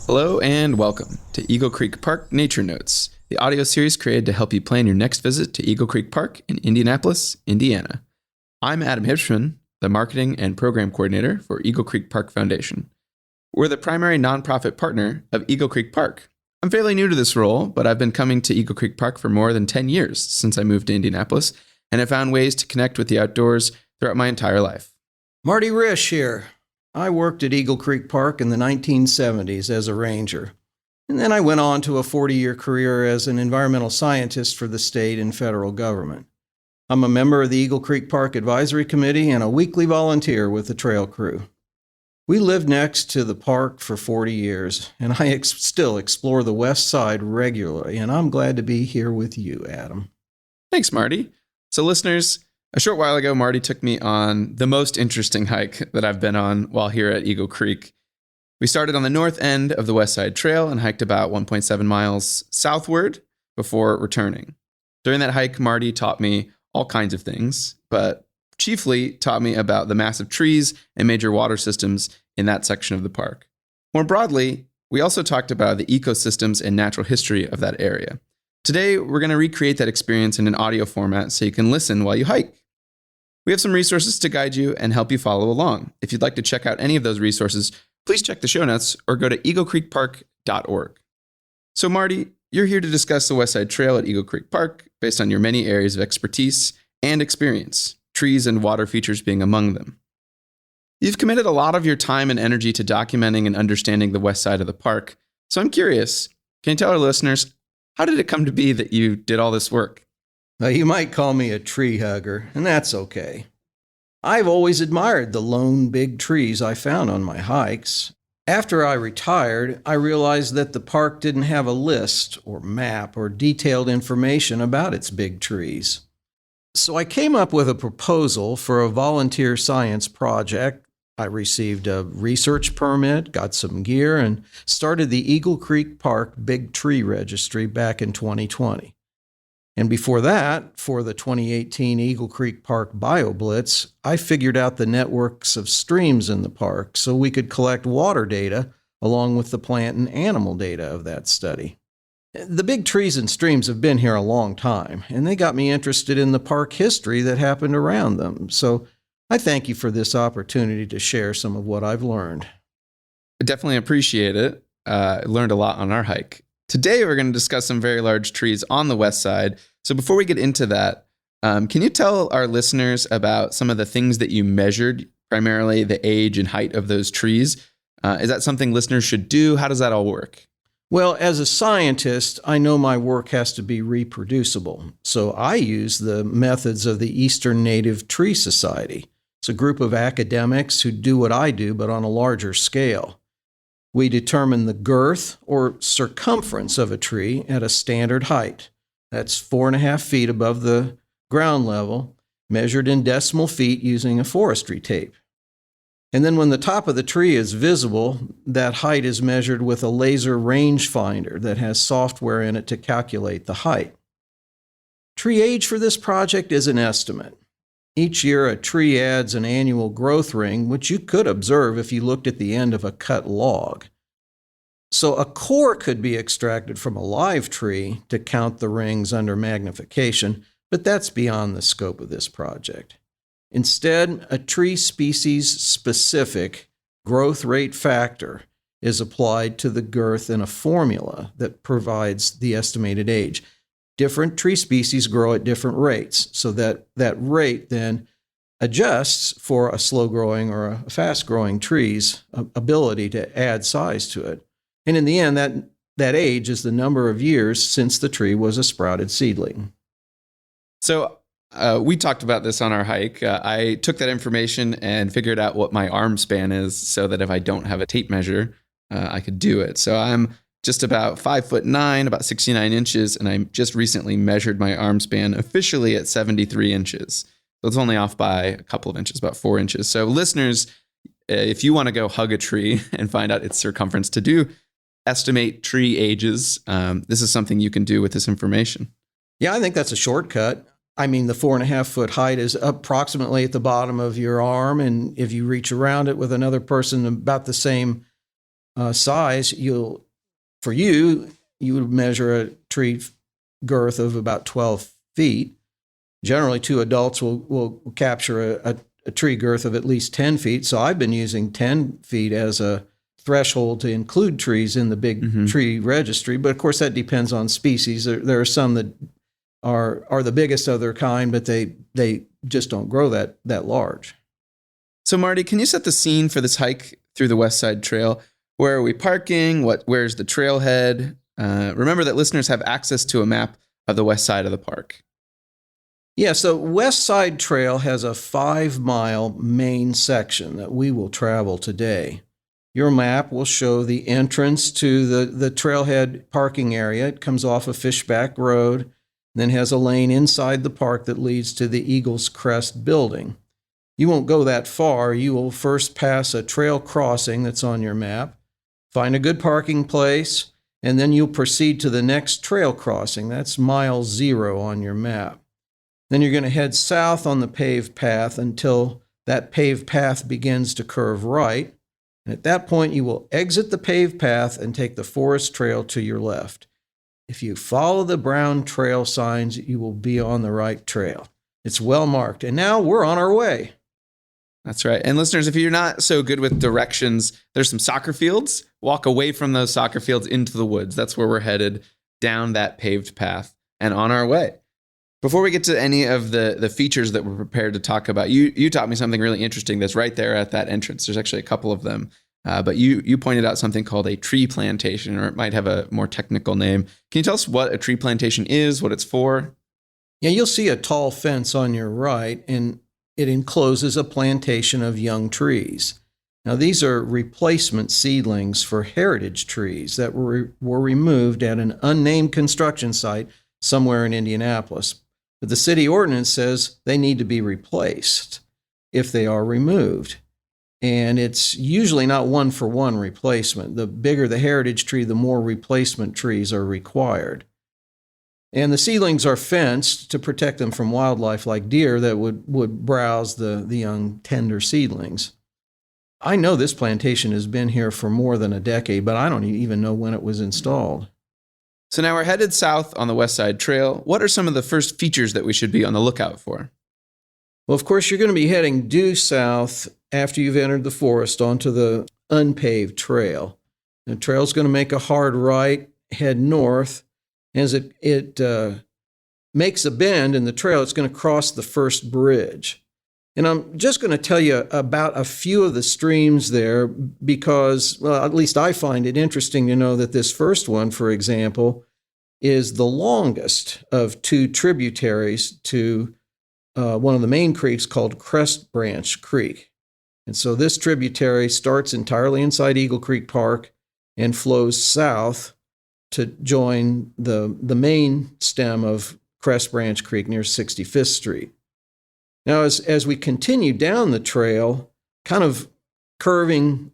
Hello and welcome to Eagle Creek Park Nature Notes, the audio series created to help you plan your next visit to Eagle Creek Park in Indianapolis, Indiana. I'm Adam Hipschman, the Marketing and Program Coordinator for Eagle Creek Park Foundation. We're the primary nonprofit partner of Eagle Creek Park. I'm fairly new to this role, but I've been coming to Eagle Creek Park for more than 10 years since I moved to Indianapolis, and have found ways to connect with the outdoors throughout my entire life. Marty Risch here. I worked at Eagle Creek Park in the 1970s as a ranger, and then I went on to a 40-year career as an environmental scientist for the state and federal government. I'm a member of the Eagle Creek Park Advisory Committee and a weekly volunteer with the trail crew. We lived next to the park for 40 years, and I still explore the west side regularly, and I'm glad to be here with you, Adam. Thanks, Marty. So listeners, a short while ago, Marty took me on the most interesting hike that I've been on while here at Eagle Creek. We started on the north end of the West Side Trail and hiked about 1.7 miles southward before returning. During that hike, Marty taught me all kinds of things, but chiefly taught me about the massive trees and major water systems in that section of the park. More broadly, we also talked about the ecosystems and natural history of that area. Today, we're going to recreate that experience in an audio format so you can listen while you hike. We have some resources to guide you and help you follow along. If you'd like to check out any of those resources, please check the show notes or go to eaglecreekpark.org. So Marty, you're here to discuss the West Side Trail at Eagle Creek Park based on your many areas of expertise and experience, trees and water features being among them. You've committed a lot of your time and energy to documenting and understanding the west side of the park. So I'm curious, can you tell our listeners, how did it come to be that you did all this work? You might call me a tree hugger, and that's okay. I've always admired the lone big trees I found on my hikes. After I retired, I realized that the park didn't have a list or map or detailed information about its big trees. So I came up with a proposal for a volunteer science project. I received a research permit, got some gear, and started the Eagle Creek Park Big Tree Registry back in 2020. And before that, for the 2018 Eagle Creek Park BioBlitz, I figured out the networks of streams in the park so we could collect water data along with the plant and animal data of that study. The big trees and streams have been here a long time, and they got me interested in the park history that happened around them. So I thank you for this opportunity to share some of what I've learned. I definitely appreciate it. I learned a lot on our hike. Today, we're going to discuss some very large trees on the west side. So before we get into that, can you tell our listeners about some of the things that you measured, primarily the age and height of those trees? Is that something listeners should do? How does that all work? Well, as a scientist, I know my work has to be reproducible. So I use the methods of the Eastern Native Tree Society. It's a group of academics who do what I do, but on a larger scale. We determine the girth or circumference of a tree at a standard height. That's 4.5 feet above the ground level, measured in decimal feet using a forestry tape. And then when the top of the tree is visible, that height is measured with a laser rangefinder that has software in it to calculate the height. Tree age for this project is an estimate. Each year, a tree adds an annual growth ring, which you could observe if you looked at the end of a cut log. So a core could be extracted from a live tree to count the rings under magnification, but that's beyond the scope of this project. Instead, a tree species-specific growth rate factor is applied to the girth in a formula that provides the estimated age. Different tree species grow at different rates, so that rate then adjusts for a slow-growing or a fast-growing tree's ability to add size to it. And in the end, that age is the number of years since the tree was a sprouted seedling. So we talked about this on our hike. I took that information and figured out what my arm span is so that if I don't have a tape measure, I could do it. So I'm just about 5'9", about 69 inches, and I just recently measured my arm span officially at 73 inches. So it's only off by a couple of inches, about 4 inches. So listeners, if you want to go hug a tree and find out its circumference to estimate tree ages, this is something you can do with this information. Yeah, I think that's a shortcut. I mean, the 4.5 foot height is approximately at the bottom of your arm, and if you reach around it with another person about the same size, you would measure a tree girth of about 12 feet. Generally, two adults will capture a tree girth of at least 10 feet. So I've been using 10 feet as a threshold to include trees in the Big Tree Registry. But of course, that depends on species. There are some that are the biggest of their kind, but they just don't grow that large. So Marty, can you set the scene for this hike through the West Side Trail? Where are we parking? Where's the trailhead? Remember that listeners have access to a map of the west side of the park. Yeah, so West Side Trail has a 5-mile main section that we will travel today. Your map will show the entrance to the trailhead parking area. It comes off of Fishback Road, then has a lane inside the park that leads to the Eagles Crest building. You won't go that far. You will first pass a trail crossing that's on your map, find a good parking place, and then you'll proceed to the next trail crossing. That's mile 0 on your map. Then you're going to head south on the paved path until that paved path begins to curve right. And at that point, you will exit the paved path and take the forest trail to your left. If you follow the brown trail signs, you will be on the right trail. It's well marked. And now we're on our way. That's right. And listeners, if you're not so good with directions, there's some soccer fields. Walk away from those soccer fields into the woods. That's where we're headed, down that paved path and on our way. Before we get to any of the features that we're prepared to talk about, you taught me something really interesting that's right there at that entrance. There's actually a couple of them. But you pointed out something called a tree plantation, or it might have a more technical name. Can you tell us what a tree plantation is, what it's for? Yeah, you'll see a tall fence on your right, and it encloses a plantation of young trees. Now, these are replacement seedlings for heritage trees that were removed at an unnamed construction site somewhere in Indianapolis. But the city ordinance says they need to be replaced if they are removed. And it's usually not one-for-one replacement. The bigger the heritage tree, the more replacement trees are required. And the seedlings are fenced to protect them from wildlife like deer that would browse the young tender seedlings. I know this plantation has been here for more than a decade, but I don't even know when it was installed. So now we're headed south on the West Side Trail. What are some of the first features that we should be on the lookout for? Well, of course, you're going to be heading due south after you've entered the forest onto the unpaved trail. The trail's going to make a hard right, head north. As it makes a bend in the trail, it's going to cross the first bridge. And I'm just going to tell you about a few of the streams there because, well, at least I find it interesting to know that this first one, for example, is the longest of two tributaries to one of the main creeks called Crest Branch Creek. And so this tributary starts entirely inside Eagle Creek Park and flows south to join the main stem of Crest Branch Creek near 65th Street. Now, as we continue down the trail, kind of curving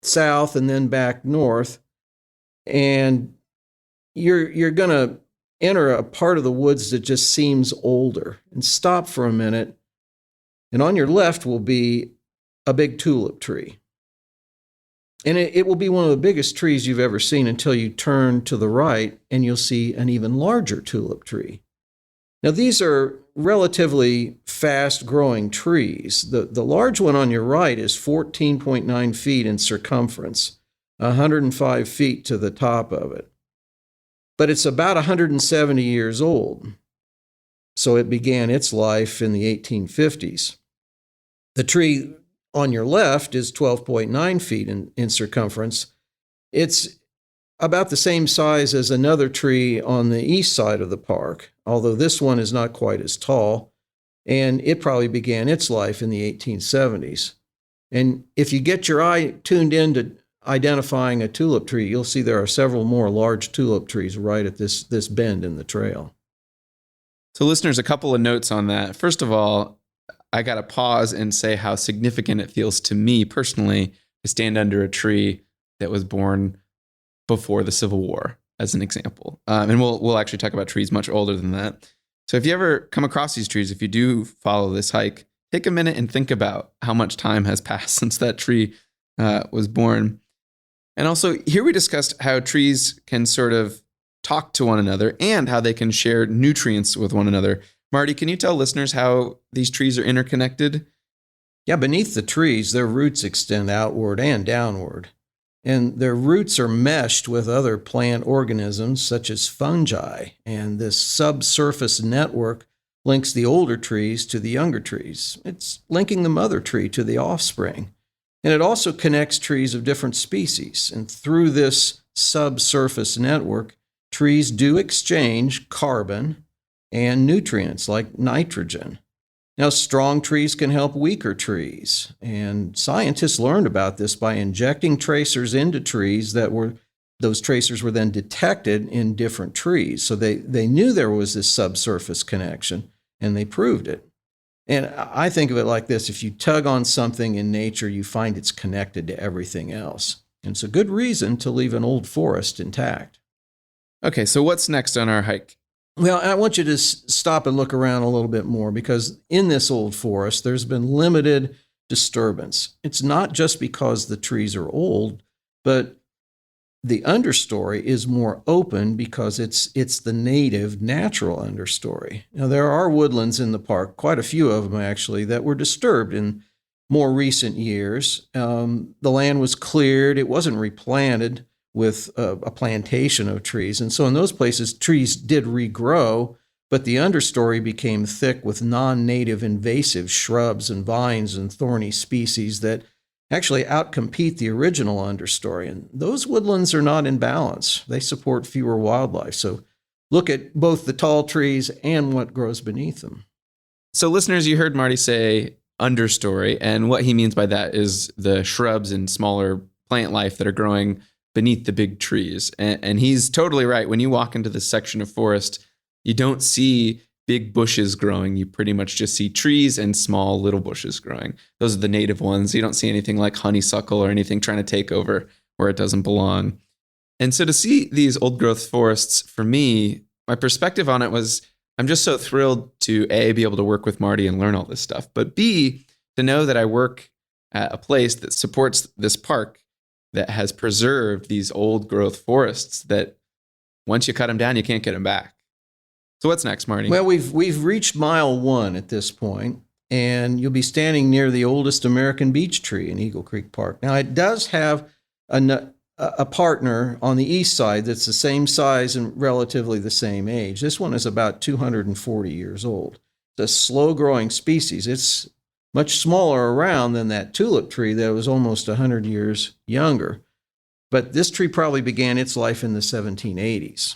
south and then back north, and you're going to enter a part of the woods that just seems older, and stop for a minute, and on your left will be a big tulip tree. And it will be one of the biggest trees you've ever seen until you turn to the right and you'll see an even larger tulip tree. Now, these are relatively fast-growing trees. The large one on your right is 14.9 feet in circumference, 105 feet to the top of it. But it's about 170 years old, so it began its life in the 1850s. The tree on your left is 12.9 feet in circumference. It's about the same size as another tree on the east side of the park, although this one is not quite as tall, and it probably began its life in the 1870s. And if you get your eye tuned into identifying a tulip tree, you'll see there are several more large tulip trees right at this bend in the trail. So listeners, a couple of notes on that. First of all, I got to pause and say how significant it feels to me personally to stand under a tree that was born before the Civil War, as an example. And we'll actually talk about trees much older than that. So if you ever come across these trees, if you do follow this hike, take a minute and think about how much time has passed since that tree was born. And also, here we discussed how trees can sort of talk to one another and how they can share nutrients with one another. Marty, can you tell listeners how these trees are interconnected? Yeah, beneath the trees, their roots extend outward and downward. And their roots are meshed with other plant organisms, such as fungi. And this subsurface network links the older trees to the younger trees. It's linking the mother tree to the offspring. And it also connects trees of different species. And through this subsurface network, trees do exchange carbon and nutrients like nitrogen. Now, strong trees can help weaker trees. And scientists learned about this by injecting tracers into trees those tracers were then detected in different trees. So they knew there was this subsurface connection, and they proved it. And I think of it like this: if you tug on something in nature, you find it's connected to everything else. And it's a good reason to leave an old forest intact. Okay, so what's next on our hike? Well, I want you to stop and look around a little bit more, because in this old forest, there's been limited disturbance. It's not just because the trees are old, but the understory is more open because it's the native, natural understory. Now, there are woodlands in the park, quite a few of them actually, that were disturbed in more recent years. The land was cleared. It wasn't replanted with a plantation of trees. And so in those places, trees did regrow, but the understory became thick with non-native invasive shrubs and vines and thorny species that actually outcompete the original understory. And those woodlands are not in balance. They support fewer wildlife. So look at both the tall trees and what grows beneath them. So listeners, you heard Marty say understory, and what he means by that is the shrubs and smaller plant life that are growing beneath the big trees. And he's totally right. When you walk into this section of forest, you don't see big bushes growing. You pretty much just see trees and small little bushes growing. Those are the native ones. You don't see anything like honeysuckle or anything trying to take over where it doesn't belong. And so to see these old growth forests, for me, my perspective on it was, I'm just so thrilled to A, be able to work with Marty and learn all this stuff, but B, to know that I work at a place that supports this park that has preserved these old growth forests that once you cut them down, you can't get them back. So what's next, Marty? Well, we've reached mile 1 at this point, and you'll be standing near the oldest American beech tree in Eagle Creek Park. Now, it does have a partner on the east side that's the same size and relatively the same age. This one is about 240 years old. It's a slow-growing species. It's much smaller around than that tulip tree that was almost 100 years younger. But this tree probably began its life in the 1780s.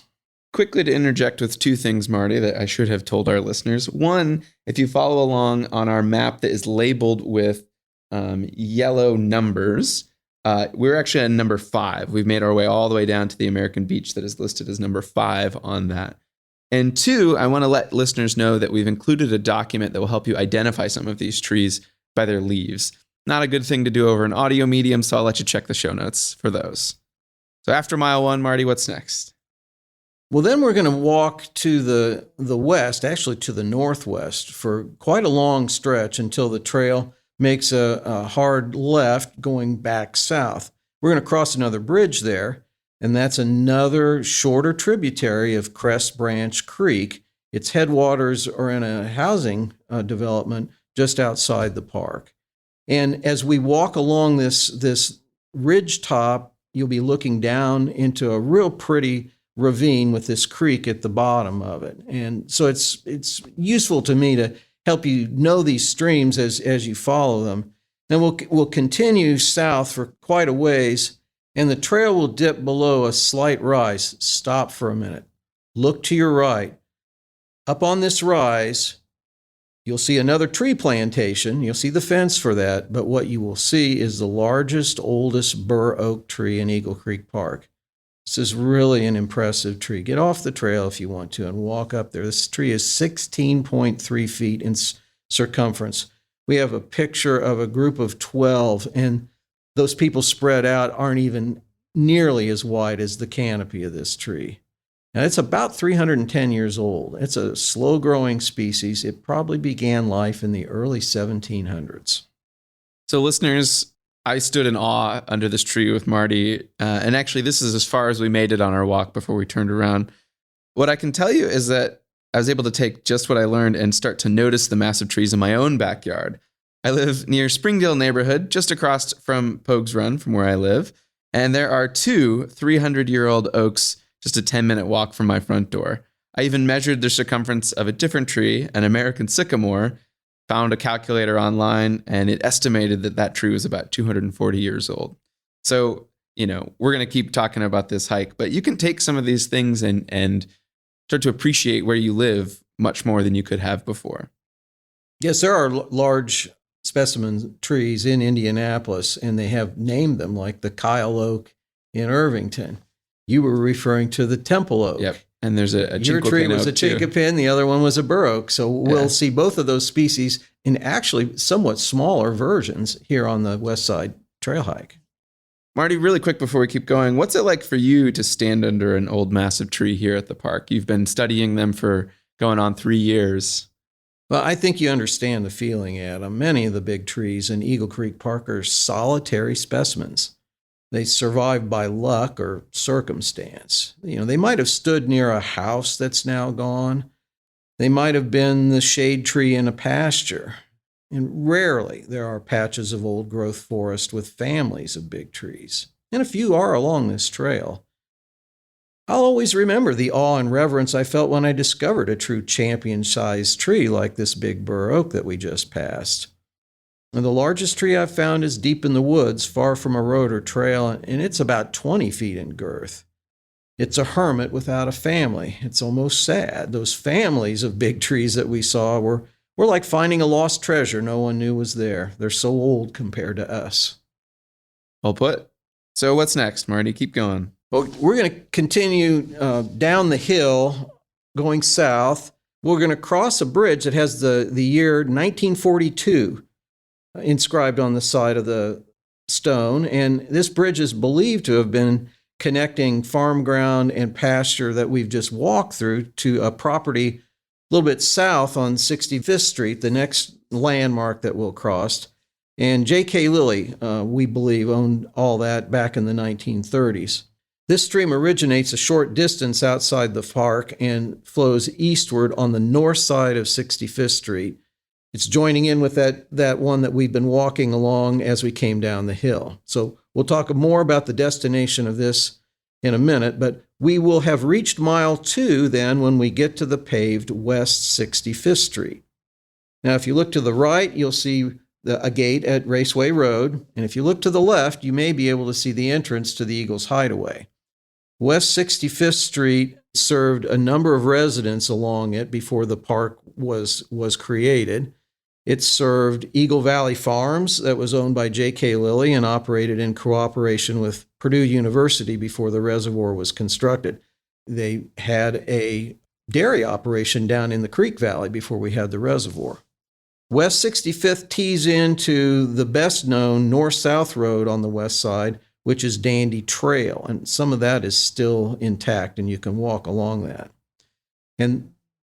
Quickly to interject with two things, Marty, that I should have told our listeners. One, if you follow along on our map that is labeled with yellow numbers, we're actually at number 5. We've made our way all the way down to the American beech that is listed as number 5 on that. And 2, I want to let listeners know that we've included a document that will help you identify some of these trees by their leaves. Not a good thing to do over an audio medium, so I'll let you check the show notes for those. So after mile 1, Marty, what's next? Well, then we're going to walk to the west, actually to the northwest, for quite a long stretch until the trail makes a hard left going back south. We're going to cross another bridge there, and that's another shorter tributary of Crest Branch Creek. Its headwaters are in a housing development just outside the park. And as we walk along this ridge top, you'll be looking down into a real pretty ravine with this creek at the bottom of it. And so it's useful to me to help you know these streams as you follow them. Then we'll continue south for quite a ways, and the trail will dip below a slight rise. Stop for a minute. Look to your right. Up on this rise, you'll see another tree plantation. You'll see the fence for that, but what you will see is the largest, oldest bur oak tree in Eagle Creek Park. This is really an impressive tree. Get off the trail if you want to and walk up there. This tree is 16.3 feet in circumference. We have a picture of a group of 12, and those people spread out aren't even nearly as wide as the canopy of this tree. Now, it's about 310 years old. It's a slow-growing species. It probably began life in the early 1700s. So listeners, I stood in awe under this tree with Marty. And actually, this is as far as we made it on our walk before we turned around. What I can tell you is that I was able to take just what I learned and start to notice the massive trees in my own backyard. I live near Springdale neighborhood, just across from Pogues Run from where I live. And there are 2 300-year-old oaks just a 10-minute walk from my front door. I even measured the circumference of a different tree, an American sycamore, found a calculator online, and it estimated that that tree was about 240 years old. So, we're going to keep talking about this hike, but you can take some of these things and start to appreciate where you live much more than you could have before. Yes, there are large specimen trees in Indianapolis, and they have named them, like the Kyle Oak in Irvington. You were referring to the Temple Oak. Yep. And there's a Your tree was a too. chinkapin, the other one was a bur oak. So we'll see both of those species in actually somewhat smaller versions here on the West Side Trail hike. Marty, really quick before we keep going, what's it like for you to stand under an old massive tree here at the park? You've been studying them for going on 3 years. Well, I think you understand the feeling, Adam. Many of the big trees in Eagle Creek Park are solitary specimens. They survived by luck or circumstance. They might have stood near a house that's now gone. They might have been the shade tree in a pasture. And rarely there are patches of old growth forest with families of big trees. And a few are along this trail. I'll always remember the awe and reverence I felt when I discovered a true champion-sized tree like this big bur oak that we just passed. And the largest tree I've found is deep in the woods, far from a road or trail, and it's about 20 feet in girth. It's a hermit without a family. It's almost sad. Those families of big trees that we saw were like finding a lost treasure no one knew was there. They're so old compared to us. Well put. So what's next, Marty? Keep going. Well, we're going to continue down the hill, going south. We're going to cross a bridge that has the year 1942 inscribed on the side of the stone. And this bridge is believed to have been connecting farm ground and pasture that we've just walked through to a property a little bit south on 65th Street, the next landmark that we'll cross. And J.K. Lilly, we believe, owned all that back in the 1930s. This stream originates a short distance outside the park and flows eastward on the north side of 65th Street. It's joining in with that one that we've been walking along as we came down the hill. So we'll talk more about the destination of this in a minute, but we will have reached mile 2 then when we get to the paved West 65th Street. Now, if you look to the right, you'll see a gate at Raceway Road, and if you look to the left, you may be able to see the entrance to the Eagles Hideaway. West 65th Street served a number of residents along it before the park was created. It served Eagle Valley Farms that was owned by J.K. Lilly and operated in cooperation with Purdue University before the reservoir was constructed. They had a dairy operation down in the Creek Valley before we had the reservoir. West 65th tees into the best-known north-south road on the west side, which is Dandy Trail, and some of that is still intact, and you can walk along that. And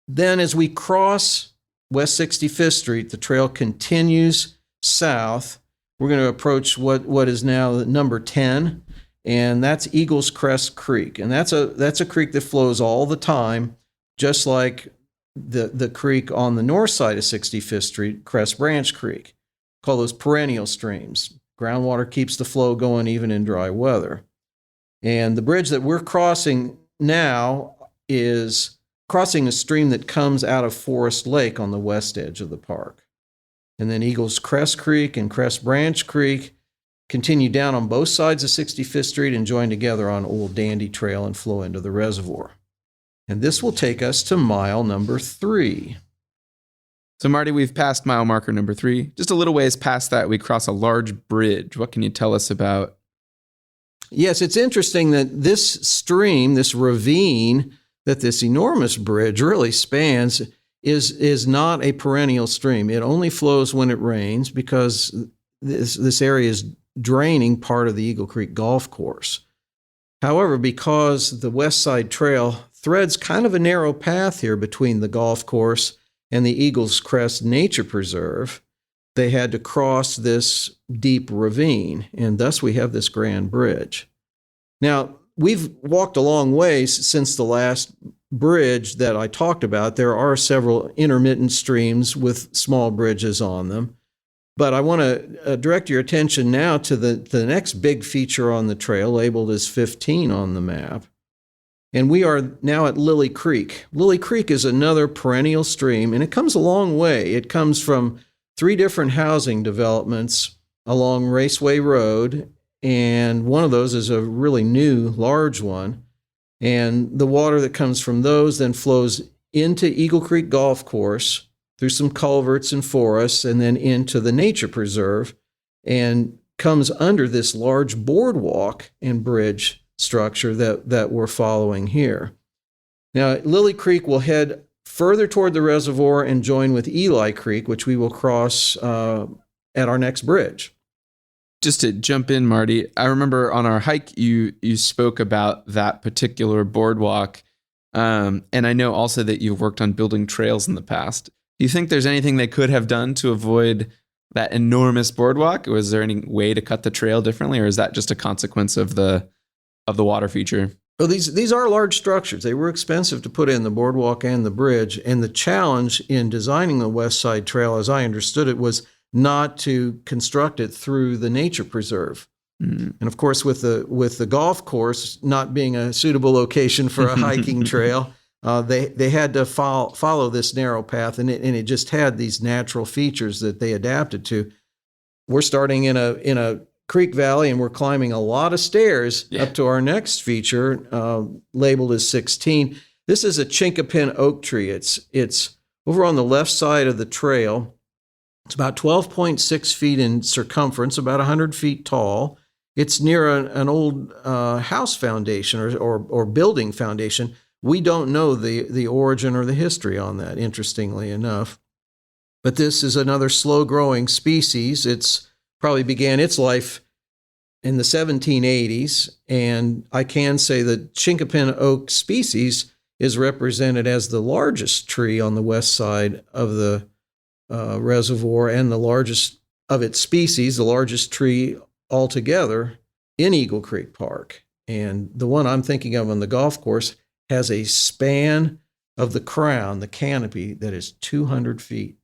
then as we cross West 65th Street, the trail continues south. We're going to approach what is now number 10, and that's Eagles Crest Creek. And that's a creek that flows all the time, just like the creek on the north side of 65th Street, Crest Branch Creek. Call those perennial streams. Groundwater keeps the flow going even in dry weather. And the bridge that we're crossing now is crossing a stream that comes out of Forest Lake on the west edge of the park. And then Eagles Crest Creek and Crest Branch Creek continue down on both sides of 65th Street and join together on Old Dandy Trail and flow into the reservoir. And this will take us to mile number 3. So, Marty, we've passed mile marker number 3. Just a little ways past that, we cross a large bridge. What can you tell us about? Yes, it's interesting that this stream, this ravine, that this enormous bridge really spans is not a perennial stream. It only flows when it rains because this area is draining part of the Eagle Creek Golf Course. However, because the West Side Trail threads kind of a narrow path here between the golf course and the Eagles Crest Nature Preserve, they had to cross this deep ravine, and thus we have this grand bridge. Now, we've walked a long ways since the last bridge that I talked about. There are several intermittent streams with small bridges on them. But I want to direct your attention now to the next big feature on the trail, labeled as 15 on the map. And we are now at Lily Creek. Lily Creek is another perennial stream, and it comes a long way. It comes from 3 different housing developments along Raceway Road, and one of those is a really new, large one. And the water that comes from those then flows into Eagle Creek Golf Course, through some culverts and forests, and then into the nature preserve, and comes under this large boardwalk and bridge structure that we're following here. Now, Lily Creek will head further toward the reservoir and join with Eli Creek, which we will cross at our next bridge. Just to jump in, Marty, I remember on our hike, you spoke about that particular boardwalk, and I know also that you've worked on building trails in the past. Do you think there's anything they could have done to avoid that enormous boardwalk? Was there any way to cut the trail differently, or is that just a consequence of the water feature? Well, these are large structures. They were expensive to put in, the boardwalk and the bridge. And the challenge in designing the West Side Trail, as I understood it, was not to construct it through the nature preserve. Mm. And of course, with the golf course not being a suitable location for a hiking trail, they had to follow this narrow path, and it just had these natural features that they adapted to. We're starting in a creek valley, and we're climbing a lot of stairs up to our next feature, labeled as 16. This is a chinkapin oak tree. It's over on the left side of the trail. It's about 12.6 feet in circumference, about 100 feet tall. It's near an old house foundation or building foundation. We don't know the origin or the history on that, interestingly enough. But this is another slow-growing species. It's probably began its life in the 1780s, and I can say that chinkapin oak species is represented as the largest tree on the west side of the reservoir, and the largest of its species, the largest tree altogether in Eagle Creek Park. And the one I'm thinking of on the golf course has a span of the crown, the canopy, that is 200 feet.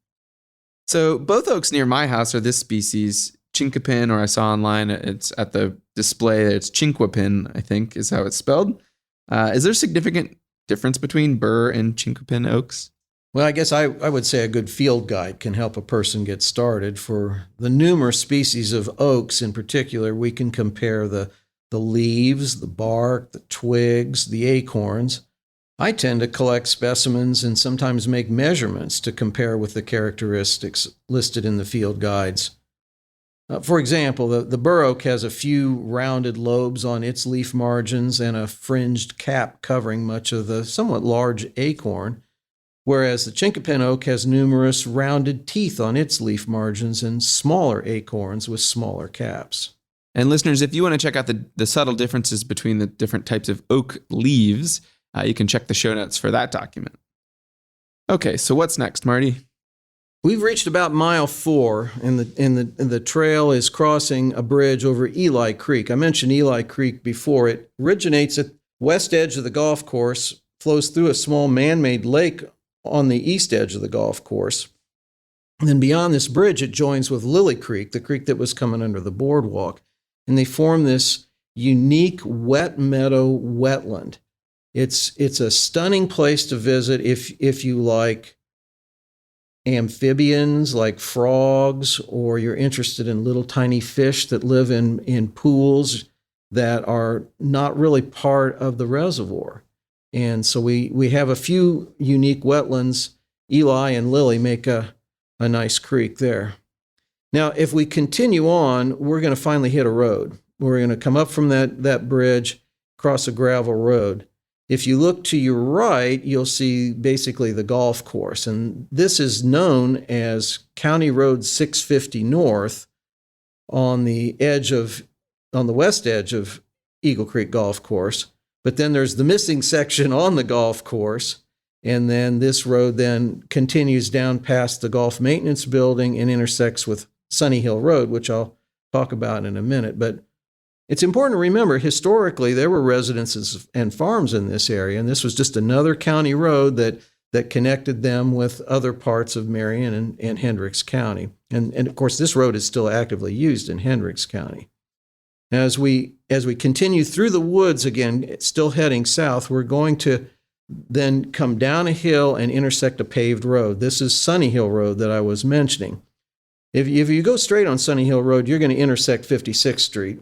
So both oaks near my house are this species, chinkapin, or I saw online, it's at the display, it's chinquapin, I think is how it's spelled. Is there significant difference between Burr and chinkapin oaks? Well, I guess I would say a good field guide can help a person get started. For the numerous species of oaks in particular, we can compare the leaves, the bark, the twigs, the acorns. I tend to collect specimens and sometimes make measurements to compare with the characteristics listed in the field guides. For example, the bur oak has a few rounded lobes on its leaf margins and a fringed cap covering much of the somewhat large acorn, whereas the chinkapin oak has numerous rounded teeth on its leaf margins and smaller acorns with smaller caps. And listeners, if you want to check out the subtle differences between the different types of oak leaves, you can check the show notes for that document. Okay, so what's next, Marty? We've reached about mile 4, and the trail is crossing a bridge over Eli Creek. I mentioned Eli Creek before. It originates at the west edge of the golf course, flows through a small man-made lake on the east edge of the golf course. And then beyond this bridge, it joins with Lily Creek, the creek that was coming under the boardwalk. And they form this unique wet meadow wetland. It's a stunning place to visit if you like amphibians like frogs, or you're interested in little tiny fish that live in pools that are not really part of the reservoir. And so we have a few unique wetlands. Eli and Lily make a nice creek there. Now, if we continue on, we're going to finally hit a road. We're going to come up from that bridge, cross a gravel road. If you look to your right, you'll see basically the golf course. And this is known as County Road 650 North on the west edge of Eagle Creek Golf Course. But then there's the missing section on the golf course. And then this road then continues down past the Golf Maintenance Building and intersects with Sunny Hill Road, which I'll talk about in a minute. But it's important to remember, historically, there were residences and farms in this area, and this was just another county road that connected them with other parts of Marion and Hendricks County. And of course, this road is still actively used in Hendricks County. Now, as we continue through the woods, again, still heading south, we're going to then come down a hill and intersect a paved road. This is Sunny Hill Road that I was mentioning. If you go straight on Sunny Hill Road, you're going to intersect 56th Street,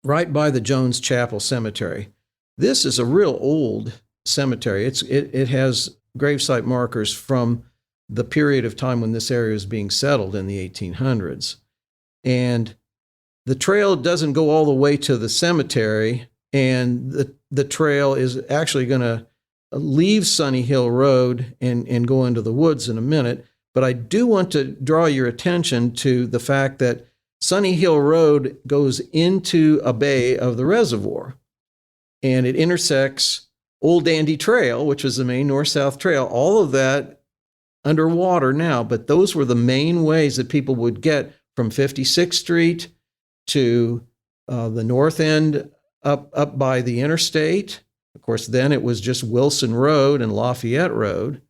right by the Jones Chapel Cemetery. This is a real old cemetery. It has gravesite markers from the period of time when this area was being settled in the 1800s. And the trail doesn't go all the way to the cemetery, and the trail is actually going to leave Sunny Hill Road and go into the woods in a minute. But I do want to draw your attention to the fact that Sunny Hill Road goes into a bay of the reservoir, and it intersects Old Dandy Trail, which was the main north-south trail. All of that underwater now, but those were the main ways that people would get from 56th Street to the north end up by the interstate. Of course, then it was just Wilson Road and Lafayette Road.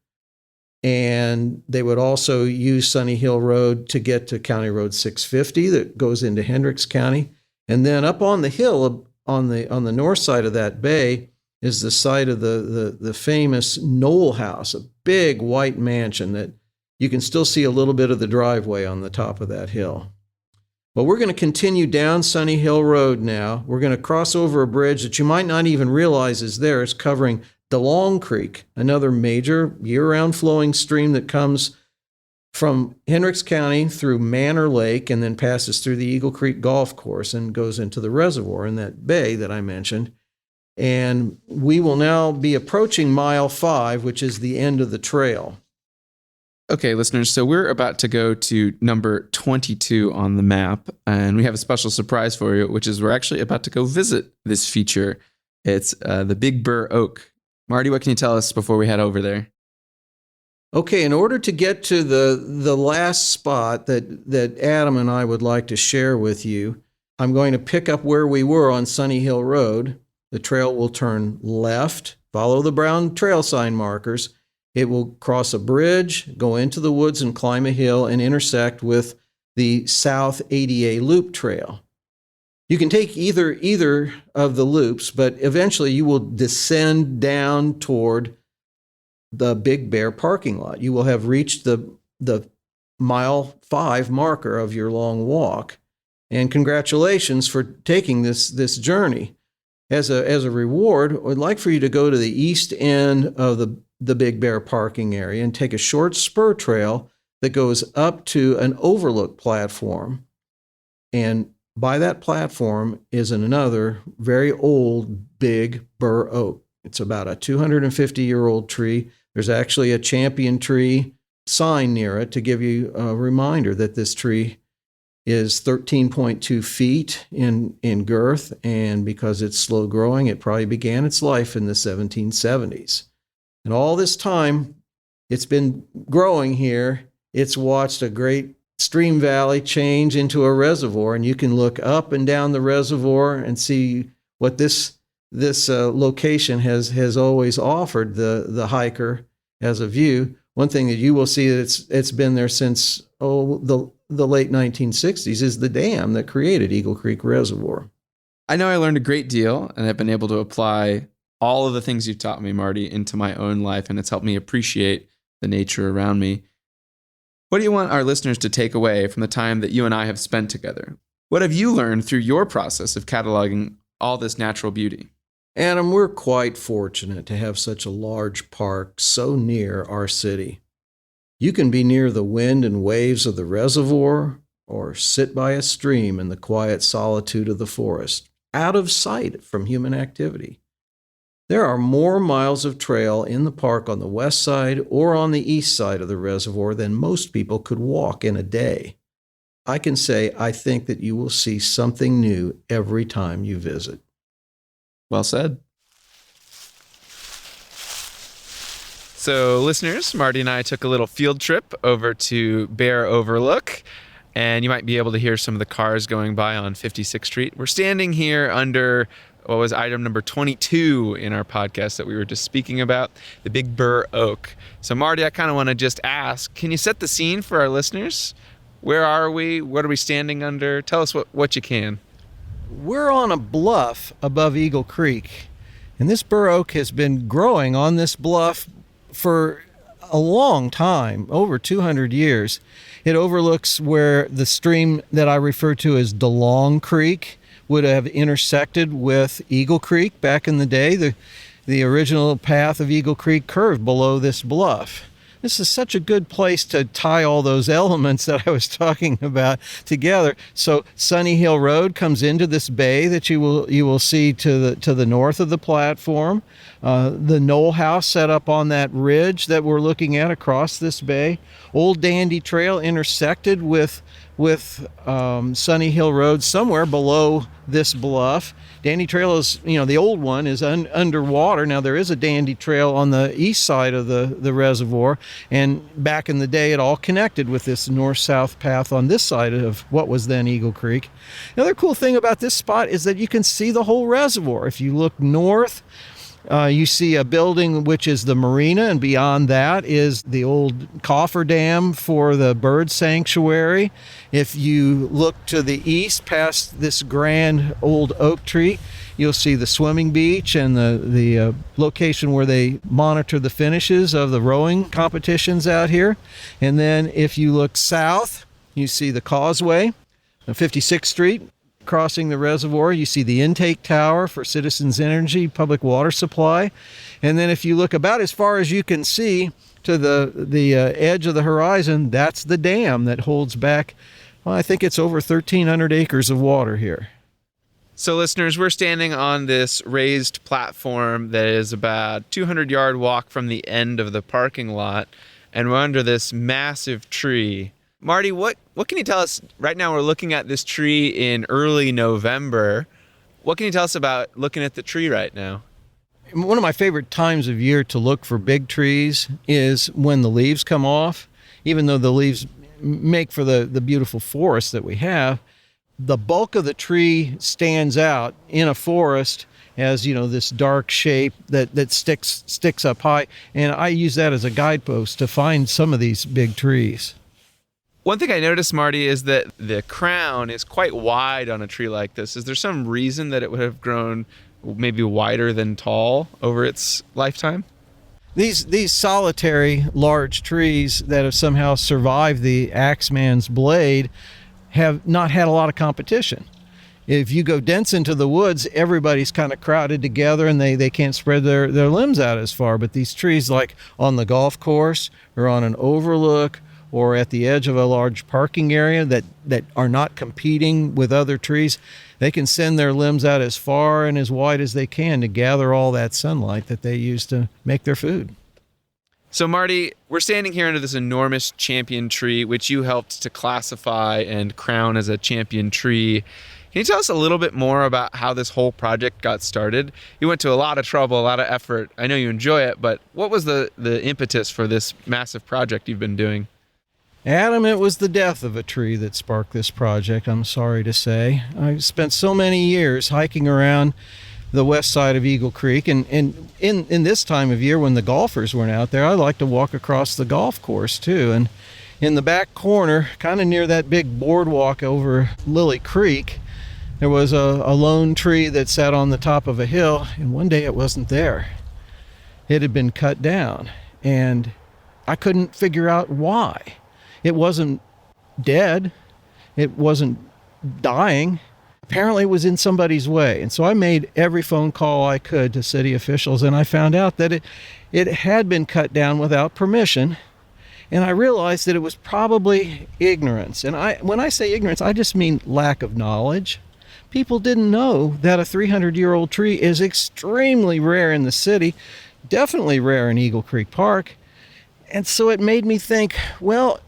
And they would also use Sunny Hill Road to get to County Road 650 that goes into Hendricks County. And then up on the hill on the north side of that bay is the site of the famous Knoll House, a big white mansion that you can still see a little bit of the driveway on the top of that hill. Well, we're going to continue down Sunny Hill Road now. We're going to cross over a bridge that you might not even realize is there. It's covering DeLong Creek, another major year-round flowing stream that comes from Hendricks County through Manor Lake and then passes through the Eagle Creek Golf Course and goes into the reservoir in that bay that I mentioned. And we will now be approaching mile 5, which is the end of the trail. Okay, listeners, so we're about to go to number 22 on the map, and we have a special surprise for you, which is we're actually about to go visit this feature. It's the Big Burr Oak. Marty, what can you tell us before we head over there? Okay, in order to get to the last spot that Adam and I would like to share with you, I'm going to pick up where we were on Sunny Hill Road. The trail will turn left, follow the brown trail sign markers. It will cross a bridge, go into the woods and climb a hill and intersect with the South ADA Loop Trail. You can take either of the loops, but eventually you will descend down toward the Big Bear parking lot. You will have reached the mile 5 marker of your long walk. And congratulations for taking this journey. As a reward, I'd like for you to go to the east end of the Big Bear parking area and take a short spur trail that goes up to an Overlook platform. And by that platform is another very old Big Burr Oak. It's about a 250-year-old tree. There's actually a champion tree sign near it to give you a reminder that this tree is 13.2 feet in girth, and because it's slow growing, it probably began its life in the 1770s. And all this time, it's been growing here. It's watched a great stream valley change into a reservoir, and you can look up and down the reservoir and see what this location has always offered the hiker as a view. One thing that you will see that it's been there since the late 1960s is the dam that created Eagle Creek Reservoir. I know I learned a great deal, and I've been able to apply all of the things you've taught me, Marty, into my own life, and it's helped me appreciate the nature around me. What do you want our listeners to take away from the time that you and I have spent together? What have you learned through your process of cataloging all this natural beauty? Adam, we're quite fortunate to have such a large park so near our city. You can be near the wind and waves of the reservoir or sit by a stream in the quiet solitude of the forest, out of sight from human activity. There are more miles of trail in the park on the west side or on the east side of the reservoir than most people could walk in a day. I can say I think that you will see something new every time you visit. Well said. So, listeners, Marty and I took a little field trip over to Bear Overlook, and you might be able to hear some of the cars going by on 56th Street. We're standing here under what was item number 22 in our podcast that we were just speaking about, the Big Burr Oak. So, Marty, I kind of want to just ask, can you set the scene for our listeners? Where are we? What are we standing under? Tell us what you can. We're on a bluff above Eagle Creek, and this Burr Oak has been growing on this bluff for a long time, over 200 years. It overlooks where the stream that I refer to as DeLong Creek would have intersected with Eagle Creek back in the day. The original path of Eagle Creek curved below this bluff. This is such a good place to tie all those elements that I was talking about together. So Sunny Hill Road comes into this bay that you will see to the north of the platform. The Knoll House set up on that ridge that we're looking at across this bay. Old Dandy Trail intersected with Sunny Hill Road somewhere below this bluff. Dandy Trail is, the old one is underwater. Now there is a Dandy Trail on the east side of the reservoir, and back in the day it all connected with this north-south path on this side of what was then Eagle Creek. Another cool thing about this spot is that you can see the whole reservoir. If you look north, you see a building which is the marina, and beyond that is the old cofferdam for the bird sanctuary. If you look to the east past this grand old oak tree, you'll see the swimming beach and the location where they monitor the finishes of the rowing competitions out here. And then if you look south, you see the causeway on 56th Street. Crossing the reservoir, you see the intake tower for Citizens Energy public water supply. And then if you look about as far as you can see to the edge of the horizon, that's the dam that holds back, well, I think it's over 1,300 acres of water here. So, listeners, we're standing on this raised platform that is about 200-yard walk from the end of the parking lot, and we're under this massive tree. Marty, what can you tell us? Right now we're looking at this tree in early November. What can you tell us about looking at the tree right now? One of my favorite times of year to look for big trees is when the leaves come off. Even though the leaves make for the beautiful forest that we have, the bulk of the tree stands out in a forest as, this dark shape that sticks up high. And I use that as a guidepost to find some of these big trees. One thing I noticed, Marty, is that the crown is quite wide on a tree like this. Is there some reason that it would have grown maybe wider than tall over its lifetime? These solitary large trees that have somehow survived the axeman's blade have not had a lot of competition. If you go dense into the woods, everybody's kind of crowded together and they can't spread their limbs out as far. But these trees, like on the golf course or on an overlook, or at the edge of a large parking area that are not competing with other trees, they can send their limbs out as far and as wide as they can to gather all that sunlight that they use to make their food. So, Marty, we're standing here under this enormous champion tree, which you helped to classify and crown as a champion tree. Can you tell us a little bit more about how this whole project got started? You went to a lot of trouble, a lot of effort. I know you enjoy it, but what was the impetus for this massive project you've been doing? Adam, it was the death of a tree that sparked this project, I'm sorry to say. I spent so many years hiking around the west side of Eagle Creek, and in this time of year when the golfers weren't out there, I like to walk across the golf course too. And in the back corner, kind of near that big boardwalk over Lily Creek, there was a lone tree that sat on the top of a hill, and one day it wasn't there. It had been cut down, and I couldn't figure out why. It wasn't dead. It wasn't dying. Apparently it was in somebody's way. And so I made every phone call I could to city officials, and I found out that it had been cut down without permission. And I realized that it was probably ignorance. And when I say ignorance, I just mean lack of knowledge. People didn't know that a 300-year-old tree is extremely rare in the city, definitely rare in Eagle Creek Park. And so it made me think, well,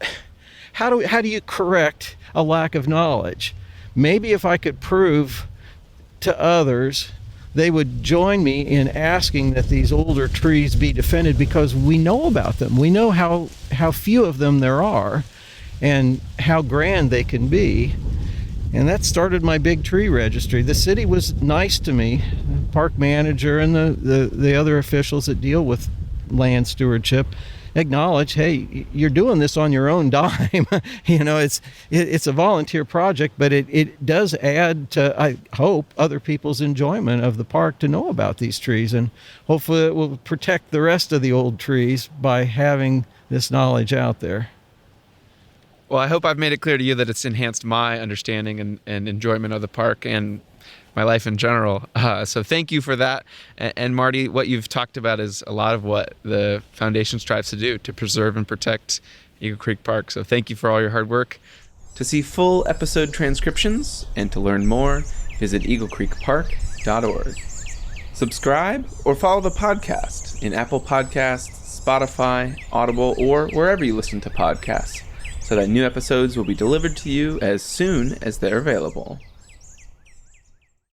how do you correct a lack of knowledge? Maybe if I could prove to others they would join me in asking that these older trees be defended because we know about them. We know how few of them there are and how grand they can be. And that started my Big Tree Registry. The city was nice to me, the park manager and the other officials that deal with land stewardship acknowledge, hey, you're doing this on your own dime. It's a volunteer project, but it does add to, I hope, other people's enjoyment of the park to know about these trees, and hopefully it will protect the rest of the old trees by having this knowledge out there. Well, I hope I've made it clear to you that it's enhanced my understanding and enjoyment of the park and my life in general. So thank you for that. And Marty, what you've talked about is a lot of what the foundation strives to do, to preserve and protect Eagle Creek Park. So thank you for all your hard work. To see full episode transcriptions and to learn more, visit eaglecreekpark.org. Subscribe or follow the podcast in Apple Podcasts, Spotify, Audible, or wherever you listen to podcasts, so that new episodes will be delivered to you as soon as they're available.